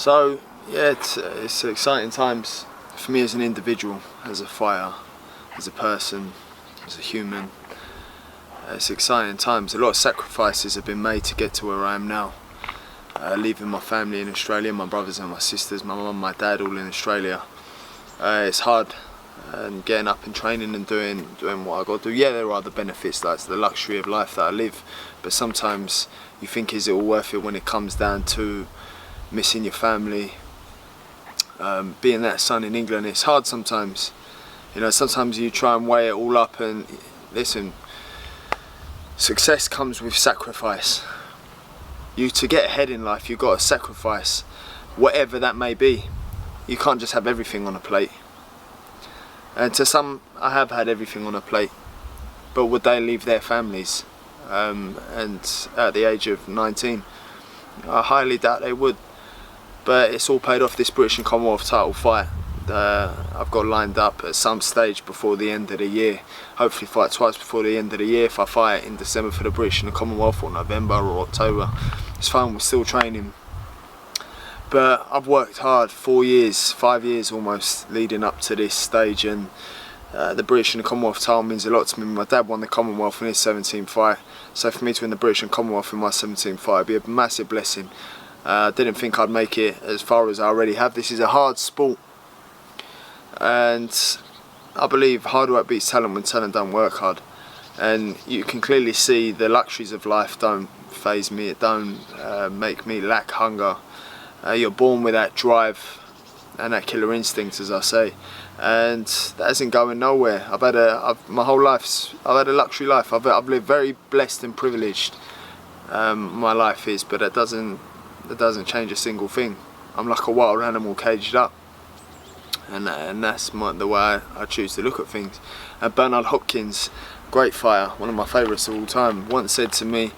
So yeah, it's exciting times for me as an individual, as a fighter, as a person, as a human. It's exciting times. A lot of sacrifices have been made to get to where I am now. Leaving my family in Australia, my brothers and my sisters, my mum, my dad, all in Australia. It's hard, and getting up and training and doing what I got to do. Yeah, there are the benefits, that's the luxury of life that I live. But sometimes you think, is it all worth it when it comes down to missing your family? Being that son in England, it's hard sometimes. You know, sometimes you try and weigh it all up, and listen, success comes with sacrifice. To get ahead in life, you've got to sacrifice whatever that may be. You can't just have everything on a plate. And to some, I have had everything on a plate, but would they leave their families? And at the age of 19, I highly doubt they would. But it's all paid off. This British and Commonwealth title fight, I've got lined up at some stage before the end of the year. Hopefully fight twice before the end of the year. If I fight in December for the British and the Commonwealth, or November or October, it's fine, we're still training. But I've worked hard 4 years, 5 years almost, leading up to this stage, and the British and the Commonwealth title means a lot to me. My dad won the Commonwealth in his 17th fight, so for me to win the British and Commonwealth in my 17th fight would be a massive blessing. I didn't think I'd make it as far as I already have. This is a hard sport, and I believe hard work beats talent when talent don't work hard. And you can clearly see the luxuries of life don't faze me, it don't make me lack hunger. You're born with that drive and that killer instinct, as I say, and that isn't going nowhere. My whole life, I've had a luxury life. I've lived very blessed and privileged. My life is, but it doesn't change a single thing. I'm like a wild animal caged up, and that's the way I choose to look at things. And Bernard Hopkins, great fighter, one of my favourites of all time, once said to me,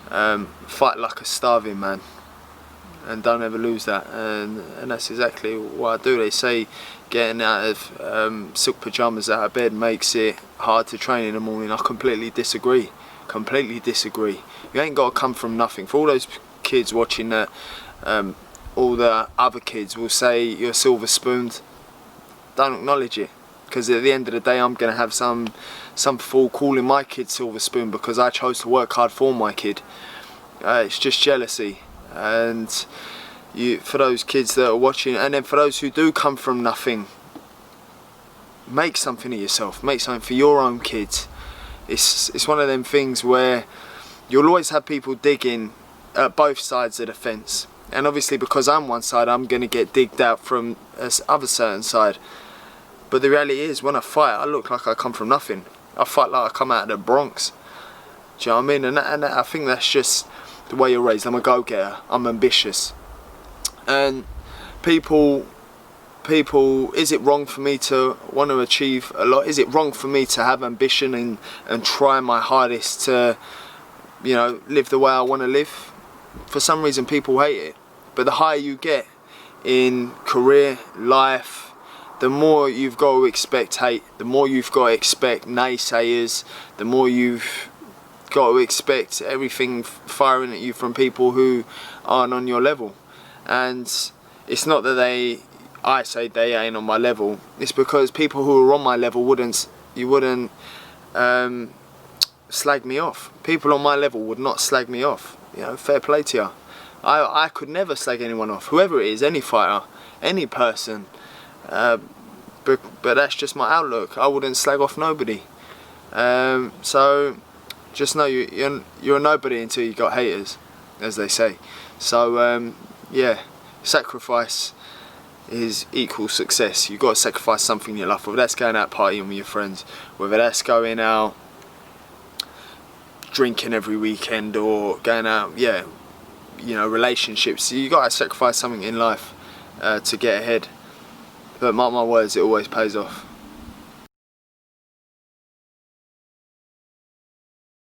fight like a starving man, and don't ever lose that. And that's exactly what I do. They say getting out of silk pyjamas out of bed makes it hard to train in the morning. I completely disagree. Completely disagree. You ain't got to come from nothing. For all those kids watching that, all the other kids will say you're silver spooned, don't acknowledge it, because at the end of the day I'm going to have some fool calling my kid silver spoon because I chose to work hard for my kid. It's just jealousy. And for those kids that are watching, and then for those who do come from nothing, make something of yourself, make something for your own kids. It's one of them things where you'll always have people digging at both sides of the fence, and obviously because I'm one side, I'm going to get digged out from this other certain side. But the reality is, when I fight, I look like I come from nothing. I fight like I come out of the Bronx. Do you know what I mean? And I think that's just the way you're raised. I'm a go-getter, I'm ambitious. And people, is it wrong for me to want to achieve a lot? Is it wrong for me to have ambition and try my hardest to, you know, live the way I want to live? For some reason people hate it. But the higher you get in career, life, the more you've got to expect hate, the more you've got to expect naysayers, the more you've got to expect everything firing at you from people who aren't on your level. And it's not that I say they ain't on my level, it's because people who are on my level wouldn't slag me off. People on my level would not slag me off. You know, fair play to you. I could never slag anyone off, whoever it is, any fighter, any person. But that's just my outlook. I wouldn't slag off nobody. So just know you're a nobody until you got haters, as they say. So yeah, sacrifice is equal success. You've got to sacrifice something in your life, whether that's going out partying with your friends, whether that's going out drinking every weekend, or going out, yeah, you know, relationships. You got to sacrifice something in life to get ahead. But mark my words, it always pays off.